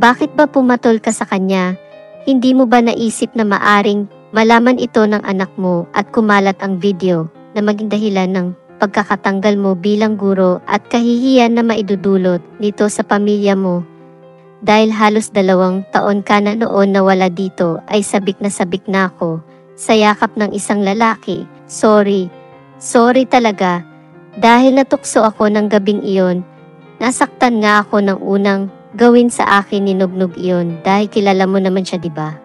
Bakit ba pumatol ka sa kanya? Hindi mo ba naisip na maaring malaman ito ng anak mo at kumalat ang video na maging dahilan ng pagkakatanggal mo bilang guro at kahihiyan na maidudulot nito sa pamilya mo? Dahil halos 2 taon ka na noon nawala dito ay sabik na ako sa yakap ng isang lalaki. Sorry talaga. Dahil natukso ako ng gabing iyon, nasaktan nga ako ng unang gawin sa akin ni Nugnog iyon dahil kilala mo naman siya, diba?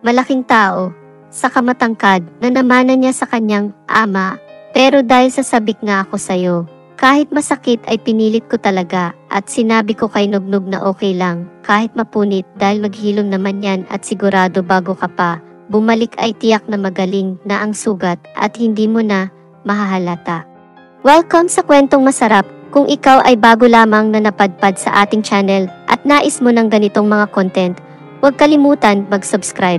Malaking tao, saka matangkad na namanan niya sa kanyang ama, pero dahil sasabik nga ako sa'yo, kahit masakit ay pinilit ko talaga at sinabi ko kay Nugnog na okay lang kahit mapunit dahil maghilom naman yan at sigurado bago ka pa bumalik ay tiyak na magaling na ang sugat at hindi mo na mahahalata. Welcome sa Kwentong Masarap. Kung ikaw ay bago lamang na napadpad sa ating channel at nais mo ng ganitong mga content, huwag kalimutan mag-subscribe,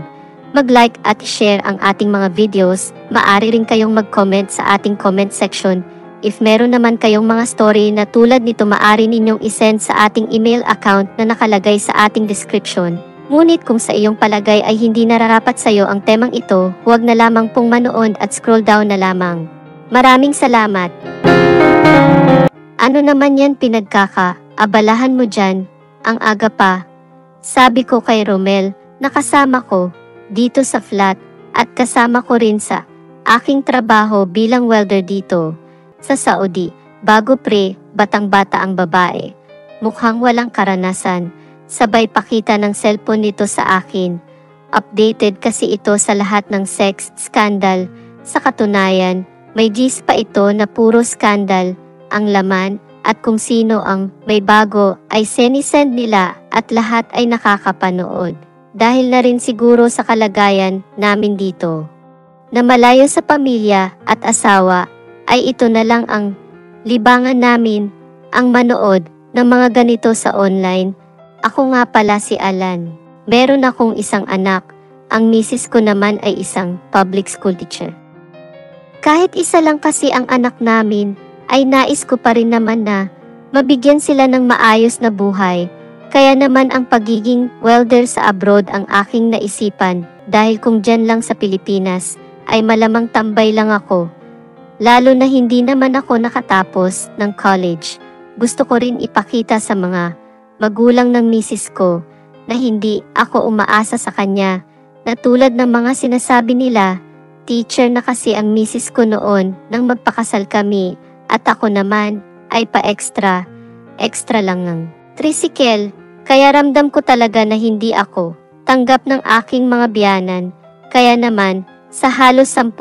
mag-like at share ang ating mga videos. Maaari rin kayong mag-comment sa ating comment section. If meron naman kayong mga story na tulad nito, maaari ninyong isend sa ating email account na nakalagay sa ating description. Ngunit kung sa iyong palagay ay hindi nararapat sa iyo ang temang ito, huwag na lamang pong manood at scroll down na lamang. Maraming salamat. Ano naman yan pinagkakaabalahan mo dyan, ang aga pa? Sabi ko kay Romel, nakasama ko dito sa flat at kasama ko rin sa aking trabaho bilang welder dito sa Saudi. Bago batang-bata ang babae. Mukhang walang karanasan. Sabay pakita ng cellphone nito sa akin. Updated kasi ito sa lahat ng sex scandal. Sa katunayan, may gist pa ito na puro scandal ang laman at kung sino ang may bago ay sinisend nila at lahat ay nakakapanood. Dahil na rin siguro sa kalagayan namin dito na malayo sa pamilya at asawa ay ito na lang ang libangan namin ang manood ng mga ganito sa online. Ako nga pala si Alan. Meron akong isang anak. Ang misis ko naman ay isang public school teacher. Kahit isa lang kasi ang anak namin, ay nais ko pa rin naman na mabigyan sila ng maayos na buhay. Kaya naman ang pagiging welder sa abroad ang aking naisipan dahil kung dyan lang sa Pilipinas ay malamang tambay lang ako. Lalo na hindi naman ako nakatapos ng college. Gusto ko rin ipakita sa mga magulang ng misis ko na hindi ako umaasa sa kanya na tulad ng mga sinasabi nila. Teacher na kasi ang misis ko noon nang magpakasal kami at ako naman ay pa-extra lang ng tricycle. Kaya ramdam ko talaga na hindi ako tanggap ng aking mga biyanan. Kaya naman sa halos 10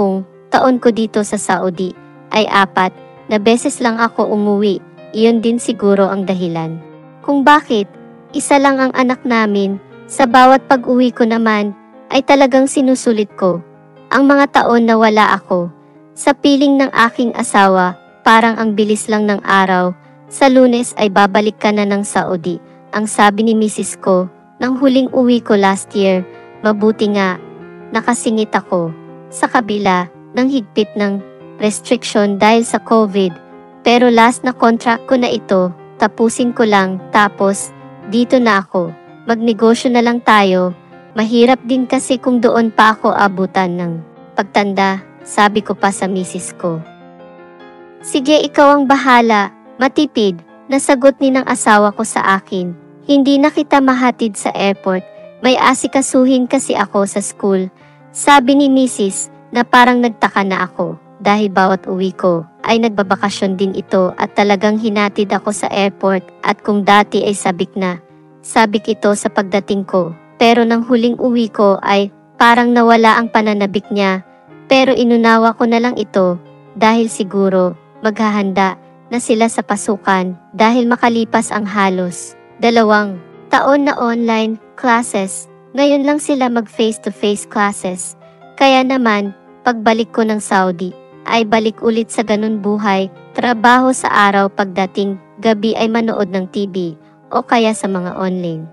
taon ko dito sa Saudi ay 4 na beses lang ako umuwi. Iyon din siguro ang dahilan kung bakit isa lang ang anak namin. Sa bawat pag-uwi ko naman ay talagang sinusulit ko ang mga taon na wala ako. Sa piling ng aking asawa, parang ang bilis lang ng araw. Sa Lunes ay babalik ka na ng Saudi. Ang sabi ni misis ko, nang huling uwi ko last year, mabuti nga, nakasingit ako. Sa kabila ng higpit ng restriction dahil sa COVID. Pero last na contract ko na ito, tapusin ko lang, tapos dito na ako. Magnegosyo na lang tayo. Mahirap din kasi kung doon pa ako abutan ng pagtanda, sabi ko pa sa misis ko. Sige, ikaw ang bahala, matipid, nasagot ni ng asawa ko sa akin. Hindi na kita mahatid sa airport, may asikasuhin kasi ako sa school. Sabi ni misis na parang nagtaka na ako dahil bawat uwi ko ay nagbabakasyon din ito at talagang hinatid ako sa airport at kung dati ay sabik ito sa pagdating ko. Pero nang huling uwi ko ay parang nawala ang pananabik niya. Pero inunawa ko na lang ito dahil siguro maghahanda na sila sa pasukan dahil makalipas ang halos 2 taon na online classes. Ngayon lang sila mag face-to-face classes. Kaya naman, pagbalik ko ng Saudi ay balik ulit sa ganun buhay, trabaho sa araw, pagdating gabi ay manood ng TV o kaya sa mga online.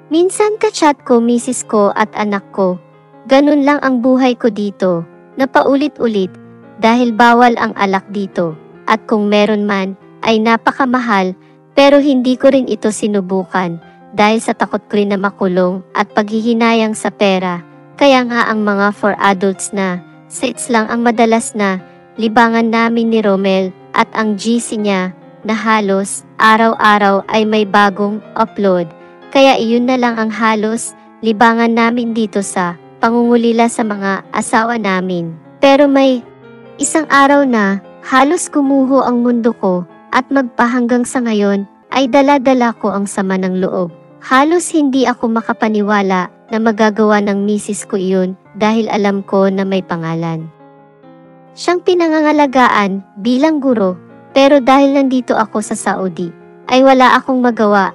Minsan ka-chat ko misis ko at anak ko. Ganun lang ang buhay ko dito, na paulit-ulit, dahil bawal ang alak dito. At kung meron man, ay napakamahal, pero hindi ko rin ito sinubukan. dahil sa takot ko rin na makulong at paghihinayang sa pera. Kaya nga ang mga for adults na sites lang ang madalas na libangan namin ni Romel at ang GC niya na halos araw-araw ay may bagong upload. Kaya iyon na lang ang halos libangan namin dito sa pangungulila sa mga asawa namin. Pero may isang araw na halos kumuho ang mundo ko at magpahanggang sa ngayon ay dala-dala ko ang sama ng loob. Halos hindi ako makapaniwala na magagawa ng misis ko iyon dahil alam ko na may pangalan. Siyang pinangangalagaan bilang guro, pero dahil nandito ako sa Saudi, ay wala akong magawa.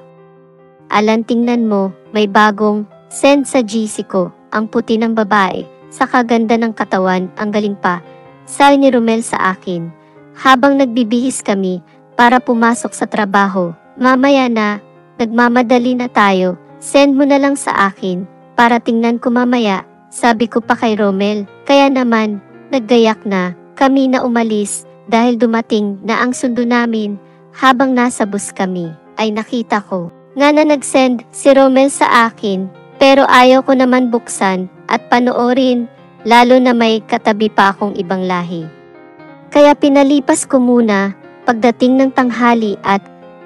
Alan, tingnan mo, may bagong send sa GC ko, ang puti ng babae, sa kaganda ng katawan, ang galing pa, sabi ni Romel sa akin. Habang nagbibihis kami para pumasok sa trabaho, mamaya na, nagmamadali na tayo, send mo na lang sa akin, para tingnan ko mamaya, sabi ko pa kay Romel. Kaya naman, naggayak na, kami na umalis, dahil dumating na ang sundo namin. Habang nasa bus kami, ay nakita ko, nga na nag-send si Romel sa akin, pero ayaw ko naman buksan, at panoorin, lalo na may katabi pa akong ibang lahi. Kaya pinalipas ko muna, pagdating ng tanghali at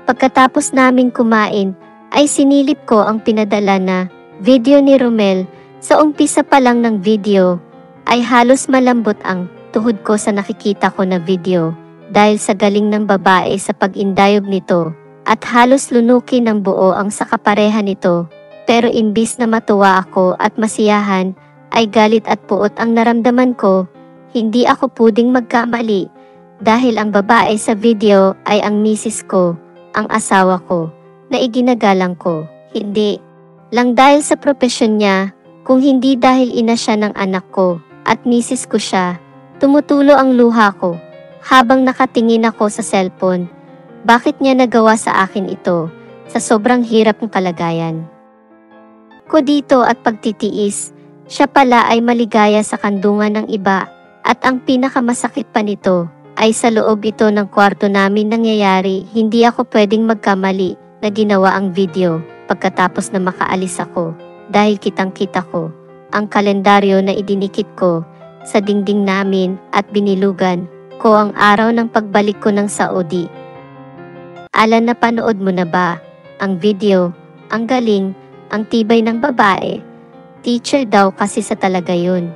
pagkatapos namin kumain, ay sinilip ko ang pinadala na video ni Romel. Sa umpisa pa lang ng video, ay halos malambot ang tuhod ko sa nakikita ko na video, dahil sa galing ng babae sa pag-indayog nito, at halos lunukin ng buo ang sakapareha nito. Pero imbis na matuwa ako at masiyahan, ay galit at puot ang naramdaman ko. Hindi ako puding magkamali, dahil ang babae sa video ay ang misis ko, ang asawa ko, na iginagalang ko. Hindi lang dahil sa propesyon niya, kung hindi dahil ina siya ng anak ko, at misis ko siya. Tumutulo ang luha ko, habang nakatingin ako sa cellphone. Bakit niya nagawa sa akin ito, sa sobrang hirap ng kalagayan ko dito at pagtitiis? Siya pala ay maligaya sa kandungan ng iba, at ang pinakamasakit pa nito, ay sa loob ito ng kwarto namin nangyayari. Hindi ako pwedeng magkamali na ginawa ang video pagkatapos na makaalis ako, dahil kitang-kita ko ang kalendaryo na idinikit ko sa dingding namin at binilugan ko ang araw ng pagbalik ko ng Saudi. Alan, napanood mo na ba ang video? Ang galing, ang tibay ng babae. Teacher daw kasi sa talaga yun.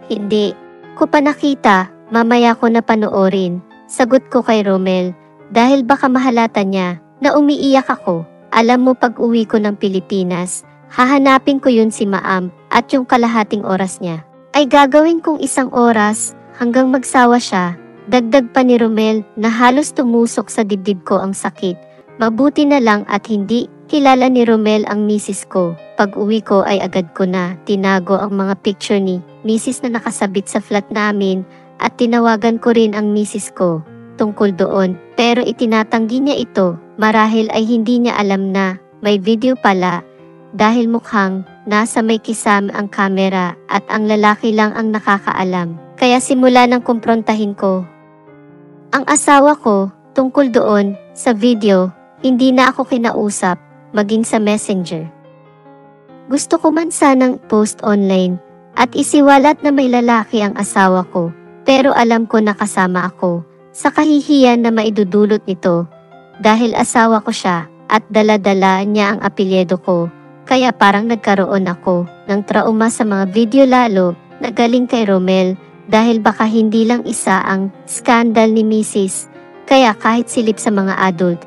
Hindi ko pa nakita, mamaya ko na panoorin, sagot ko kay Romel, dahil baka mahalata niya na umiiyak ako. Alam mo, pag uwi ko ng Pilipinas, hahanapin ko yun si Maam, at yung kalahating oras niya ay gagawin kong 1 oras hanggang magsawa siya. Dagdag pa ni Romel na halos tumusok sa dibdib ko ang sakit. Mabuti na lang at hindi kilala ni Romel ang misis ko. Pag uwi ko ay agad ko na tinago ang mga picture ni misis na nakasabit sa flat namin, at tinawagan ko rin ang misis ko tungkol doon. Pero itinatanggi niya ito, marahil ay hindi niya alam na may video pala, dahil mukhang nasa may kisame ang kamera at ang lalaki lang ang nakakaalam. Kaya simula nang kumprontahin ko ang asawa ko tungkol doon sa video, hindi na ako kinausap, maging sa messenger. Gusto ko man sanang post online at isiwalat na may lalaki ang asawa ko, pero alam ko na kasama ako sa kahihiyan na maidudulot nito, dahil asawa ko siya at dala-dala niya ang apelyido ko. Kaya parang nagkaroon ako ng trauma sa mga video, lalo na galing kay Romel, dahil baka hindi lang isa ang skandal ni Mrs. Kaya kahit silip sa mga adult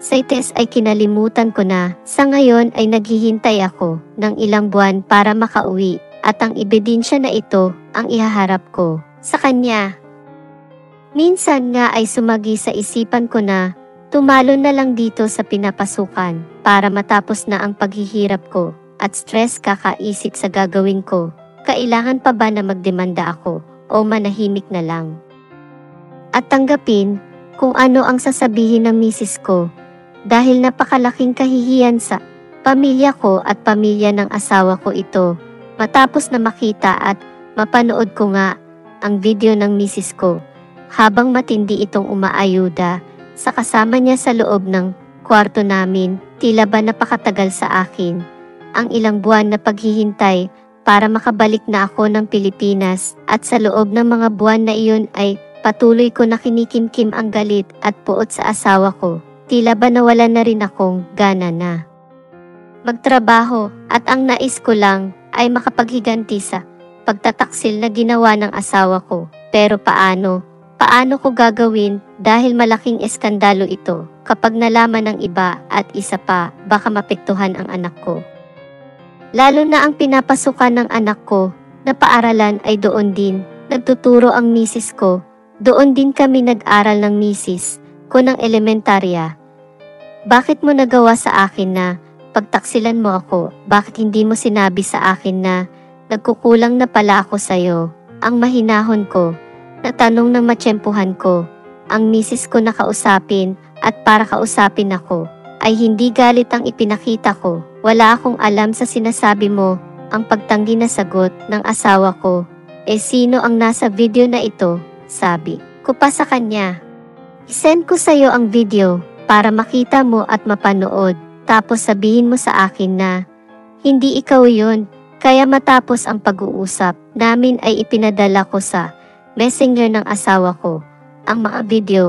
sites ay kinalimutan ko na. Sa ngayon ay naghihintay ako ng ilang buwan para makauwi, at ang ebidensya na ito ang ihaharap ko sa kanya. Minsan nga ay sumagi sa isipan ko na tumalo na lang dito sa pinapasukan para matapos na ang paghihirap ko at stress kakaisip sa gagawin ko. Kailangan pa ba na magdemanda ako o manahimik na lang at tanggapin kung ano ang sasabihin ng misis ko, dahil napakalaking kahihiyan sa pamilya ko at pamilya ng asawa ko ito, matapos na makita at mapanood ko nga ang video ng misis ko habang matindi itong umaayuda sa kasama niya sa loob ng kwarto namin. tila ba napakatagal sa akin. Ang ilang buwan na paghihintay para makabalik na ako ng Pilipinas at sa loob ng mga buwan na iyon ay patuloy ko na kinikimkim ang galit at puot sa asawa ko. Tila ba nawalan na rin akong gana na magtrabaho at ang nais ko lang ay makapaghiganti sa pagtataksil na ginawa ng asawa ko. Pero paano? Paano ko gagawin dahil malaking eskandalo ito kapag nalaman ng iba at isa pa baka mapektuhan ang anak ko. Lalo na ang pinapasukan ng anak ko na paaralan ay doon din nagtuturo ang misis ko. Doon din kami nag-aral ng misis ko ng elementarya. Bakit mo nagawa sa akin na pagtaksilan mo ako? Bakit hindi mo sinabi sa akin na nagkukulang na pala ako sa'yo? Ang mahinahon ko, na tanong ng matsyempuhan ko, ang misis ko na kausapin at para kausapin ako, ay hindi galit ang ipinakita ko. Wala akong alam sa sinasabi mo, ang pagtanggi na sagot ng asawa ko. Sino ang nasa video na ito? Sabi ko pa sa kanya. I-send ko sa'yo ang video para makita mo at mapanood. Tapos sabihin mo sa akin na hindi ikaw yun. Kaya matapos ang pag-uusap namin ay ipinadala ko sa messenger ng asawa ko ang mga video.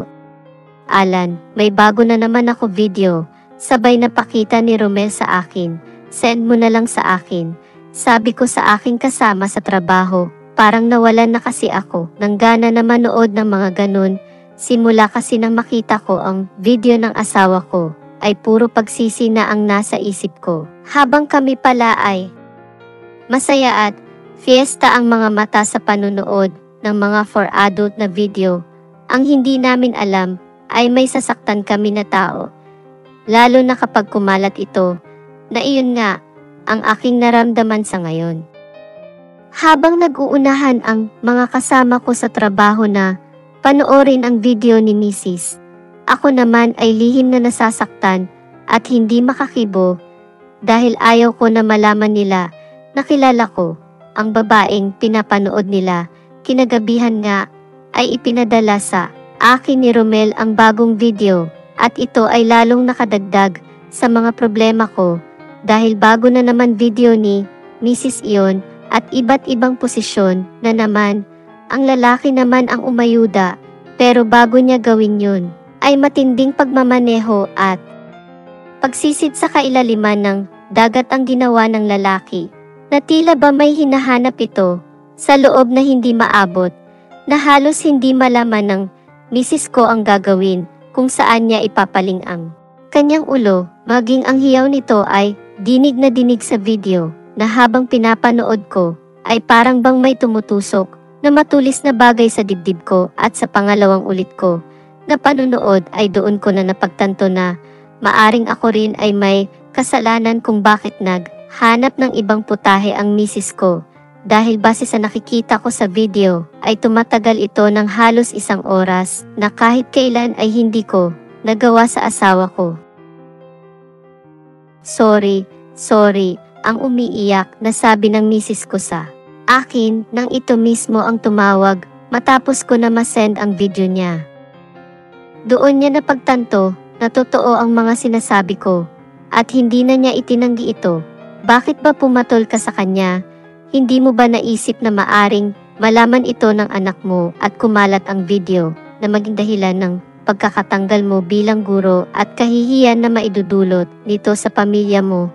Alan, may bago na naman ako video. Sabay na pakita ni Romel sa akin. Send mo na lang sa akin. Sabi ko sa aking kasama sa trabaho. Parang nawalan na kasi ako ng gana na manood ng mga ganun. Simula kasi nang makita ko ang video ng asawa ko, ay puro pagsisi na ang nasa isip ko. Habang kami pala ay masaya at fiesta ang mga mata sa panunood ng mga for adult na video, ang hindi namin alam ay may sasaktan kami na tao. Lalo na kapag kumalat ito, na iyon nga ang aking naramdaman sa ngayon. Habang nag-uunahan ang mga kasama ko sa trabaho na panoorin ang video ni Mrs., ako naman ay lihim na nasasaktan at hindi makakibo dahil ayaw ko na malaman nila na kilala ko ang babaeng pinapanood nila. Kinagabihan nga ay ipinadala sa akin ni Romel ang bagong video at ito ay lalong nakadagdag sa mga problema ko dahil bago na naman video ni Mrs. iyon at iba't ibang posisyon na naman. Ang lalaki naman ang umayuda pero bago niya gawin yun ay matinding pagmamaneho at pagsisid sa kailaliman ng dagat ang ginawa ng lalaki na tila ba may hinahanap ito sa loob na hindi maabot na halos hindi malaman ng misis ko ang gagawin kung saan niya ipapaling ang kanyang ulo. Maging ang hiyaw nito ay dinig na dinig sa video na habang pinapanood ko ay parang bang may tumutusok na matulis na bagay sa dibdib ko at sa pangalawang ulit ko na panunood ay doon ko na napagtanto na maaring ako rin ay may kasalanan kung bakit naghanap ng ibang putahe ang misis ko dahil base sa nakikita ko sa video ay tumatagal ito ng halos 1 oras na kahit kailan ay hindi ko nagawa sa asawa ko. Sorry, ang umiiyak na sabi ng misis ko sa akin nang ito mismo ang tumawag matapos ko na masend ang video niya. Doon niya napagtanto na totoo ang mga sinasabi ko at hindi na niya itinanggi ito. Bakit ba pumatol ka sa kanya? Hindi mo ba naisip na maaring malaman ito ng anak mo at kumalat ang video na maging dahilan ng pagkakatanggal mo bilang guro at kahihiyan na maidudulot nito sa pamilya mo?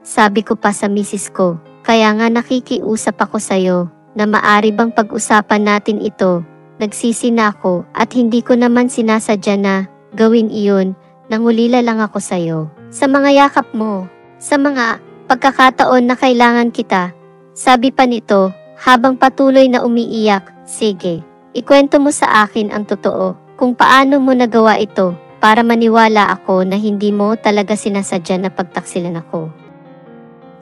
Sabi ko pa sa misis ko, kaya nga nakikiusap ako sa'yo na maari bang pag-usapan natin ito. Nagsisi na ako at hindi ko naman sinasadya na gawin iyon, nangulila lang ako sa'yo. Sa mga yakap mo, sa mga pagkakataon na kailangan kita. Sabi pa nito, habang patuloy na umiiyak, sige, ikwento mo sa akin ang totoo, kung paano mo nagawa ito, para maniwala ako na hindi mo talaga sinasadya na pagtaksilan ako.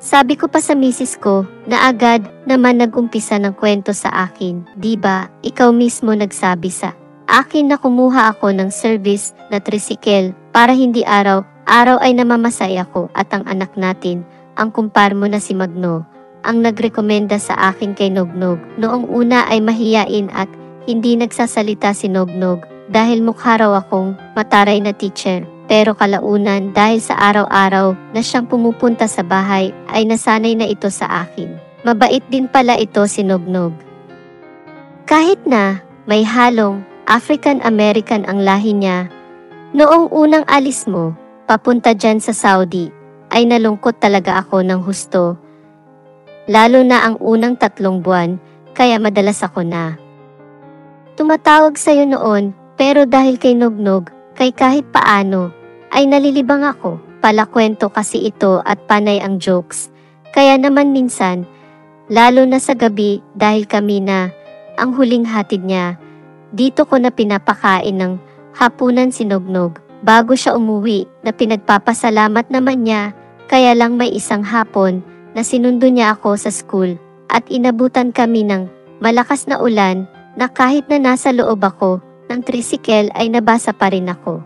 Sabi ko pa sa misis ko na agad naman nag-umpisa ng kwento sa akin. Diba, ikaw mismo nagsabi sa akin na kumuha ako ng service na tricycle para hindi araw-araw ay namamasaya ko at ang anak natin, ang kumpar mo na si Magno, ang nagrekomenda sa akin kay Nognog. Noong una ay mahiyain at hindi nagsasalita si Nognog dahil mukha raw akong mataray na teacher. pero kalaunan dahil sa araw-araw na siyang pumupunta sa bahay ay nasanay na ito sa akin. Mabait din pala ito si Nognog. Kahit na may halong African-American ang lahi niya, noong unang alis mo, papunta dyan sa Saudi, ay nalungkot talaga ako ng husto. Lalo na ang unang 3 buwan, kaya madalas ako na tumatawag sa'yo noon, pero dahil kay Nognog, kay kahit paano, ay nalilibang ako. Palakwento kasi ito at panay ang jokes. Kaya naman minsan, lalo na sa gabi dahil kami na ang huling hatid niya, dito ko na pinapakain ng hapunan si Nognog. Bago siya umuwi na pinagpapasalamat naman niya, kaya lang may isang hapon na sinundo niya ako sa school at inabutan kami ng malakas na ulan na kahit na nasa loob ako ng tricycle ay nabasa pa rin ako.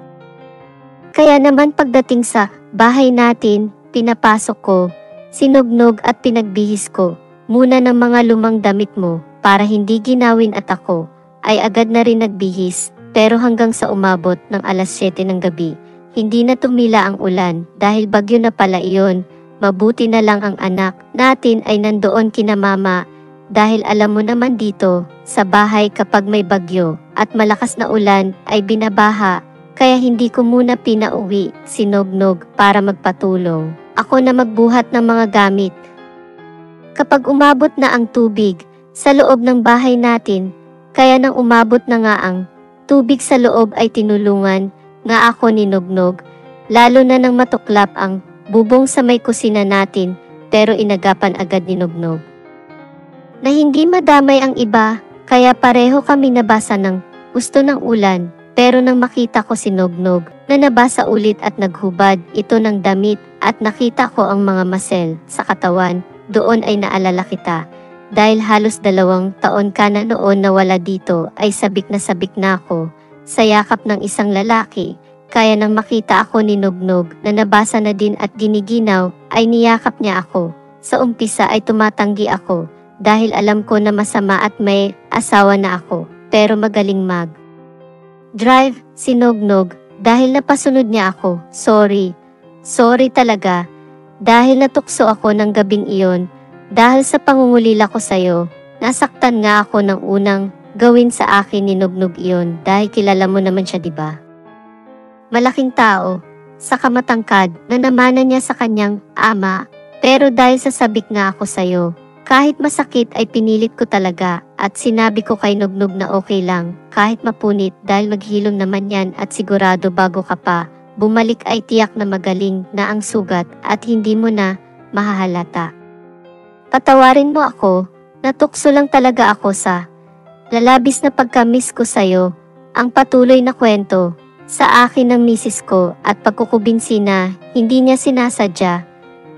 Kaya naman pagdating sa bahay natin, pinapasok ko si Nognog at pinagbihis ko muna ng mga lumang damit mo para hindi ginawin at ako ay agad na rin nagbihis, pero hanggang sa umabot ng alas 7 ng gabi, hindi na tumila ang ulan dahil bagyo na pala iyon. Mabuti na lang ang anak natin ay nandoon kina mama dahil alam mo naman dito sa bahay kapag may bagyo at malakas na ulan ay binabaha, kaya hindi ko muna pinauwi si Nognog para magpatulong. Ako na magbuhat ng mga gamit. Kapag umabot na ang tubig sa loob ng bahay natin, kaya nang umabot na nga ang tubig sa loob ay tinulungan nga ako ni Nognog, lalo na nang matuklap ang bubong sa may kusina natin, pero inagapan agad ni Nognog na hindi madamay ang iba, kaya pareho kami nabasa ng gusto ng ulan. Pero nang makita ko si Nognog na nabasa ulit at naghubad ito ng damit at nakita ko ang mga masel sa katawan, doon ay naalala kita. Dahil halos 2 taon ka na noon nawala dito ay sabik na ako sa yakap ng isang lalaki. Kaya nang makita ako ni Nognog na nabasa na din at giniginaw ay niyakap niya ako. Sa umpisa ay tumatanggi ako dahil alam ko na masama at may asawa na ako, pero magaling drive si Nognog dahil napasunod niya ako. Sorry talaga dahil natukso ako ng gabing iyon. Dahil sa pangungulila ko sa'yo, nasaktan nga ako ng unang gawin sa akin ni Nognog iyon dahil kilala mo naman siya, diba? Malaking tao, saka matangkad na namanan niya sa kanyang ama, pero dahil sasabik nga ako sa'yo, kahit masakit ay pinilit ko talaga at sinabi ko kay Nognog na okay lang kahit mapunit dahil maghilom naman yan at sigurado bago ka pa bumalik ay tiyak na magaling na ang sugat at hindi mo na mahahalata. Patawarin mo ako, natukso lang talaga ako sa lalabis na pagka-miss ko sa'yo. Ang patuloy na kwento sa akin ng misis ko at pagkukubinsi na hindi niya sinasadya.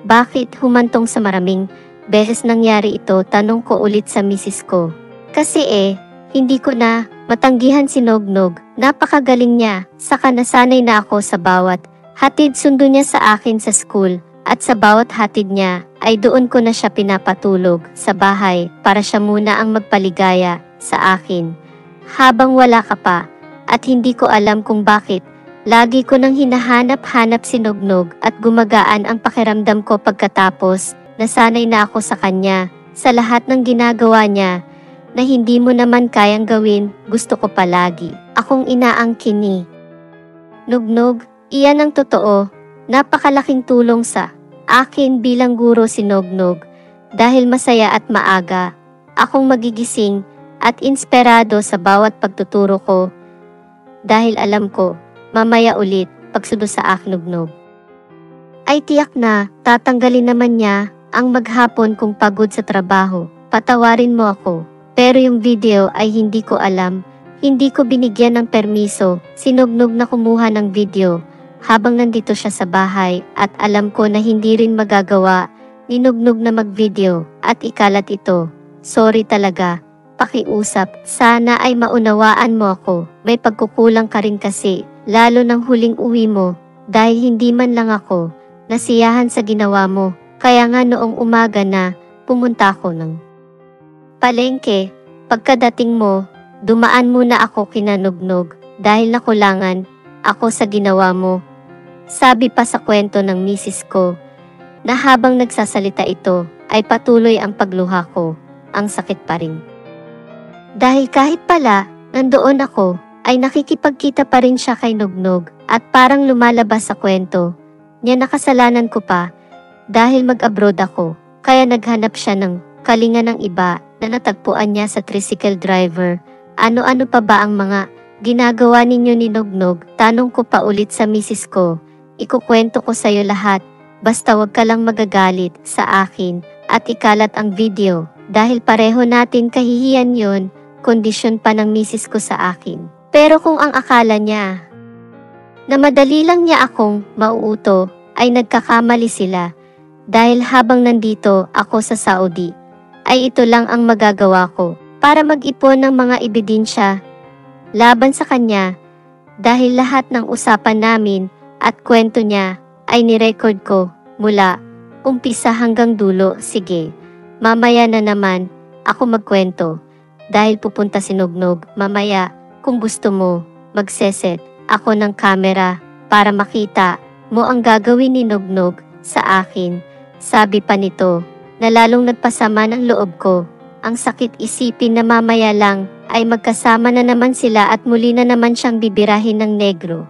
Bakit humantong sa maraming beses nangyari ito, tanong ko ulit sa misis ko. Kasi hindi ko na matanggihan si Nognog. Napakagaling niya, saka nasanay na ako sa bawat hatid sundo niya sa akin sa school. At sa bawat hatid niya ay doon ko na siya pinapatulog sa bahay para siya muna ang magpaligaya sa akin. Habang wala ka pa at hindi ko alam kung bakit, lagi ko nang hinahanap-hanap si Nognog at gumagaan ang pakiramdam ko pagkatapos nasanay na ako sa kanya sa lahat ng ginagawa niya na hindi mo naman kayang gawin. Gusto ko palagi akong inaangkin ni Nognog. Iyan ang totoo. Napakalaking tulong sa akin bilang guro si Nognog dahil masaya at maaga akong magigising at inspirado sa bawat pagtuturo ko dahil alam ko mamaya ulit pagsundo sa akin Nognog ay tiyak na tatanggalin naman niya ang maghapon kung pagod sa trabaho. Patawarin mo ako, pero yung video ay hindi ko alam, hindi ko binigyan ng permiso si Nognog na kumuha ng video habang nandito siya sa bahay at alam ko na hindi rin magagawa ni Nognog na mag-video at ikalat ito. Sorry talaga, pakiusap, sana ay maunawaan mo ako. May pagkukulang ka rin kasi, lalo ng huling uwi mo, dahil hindi man lang ako nasiyahan sa ginawa mo. Kaya nga noong umaga na pumunta ako ng palengke, pagkadating mo, dumaan muna ako kina Nognog dahil nakulangan ako sa ginawa mo. Sabi pa sa kwento ng misis ko, na habang nagsasalita ito, ay patuloy ang pagluha ko, ang sakit pa rin. Dahil kahit pala, nandoon ako, ay nakikipagkita pa rin siya kay Nognog at parang lumalabas sa kwento niya na kasalanan ko pa dahil mag-abroad ako, kaya naghanap siya ng kalinga ng iba na natagpuan niya sa tricycle driver. Ano-ano pa ba ang mga ginagawa ninyo ni Nognog? Tanong ko pa ulit sa misis ko. Ikukwento ko sa'yo lahat, basta wag ka lang magagalit sa akin at ikalat ang video dahil pareho natin kahihiyan yon, kondisyon pa ng misis ko sa akin. Pero kung ang akala niya na madali lang niya akong mauuto, ay nagkakamali sila dahil habang nandito ako sa Saudi, ay ito lang ang magagawa ko para mag-ipon ng mga ebidensya laban sa kanya dahil lahat ng usapan namin at kwento niya ay nirecord ko mula umpisa hanggang dulo. Sige, mamaya na naman ako magkwento dahil pupunta si Nognog mamaya. Kung gusto mo, magseset ako ng camera para makita mo ang gagawin ni Nognog sa akin. Sabi pa nito na lalong nagpasama ng loob ko. Ang sakit isipin na mamaya lang ay magkasama na naman sila at muli na naman siyang bibirahin ng negro.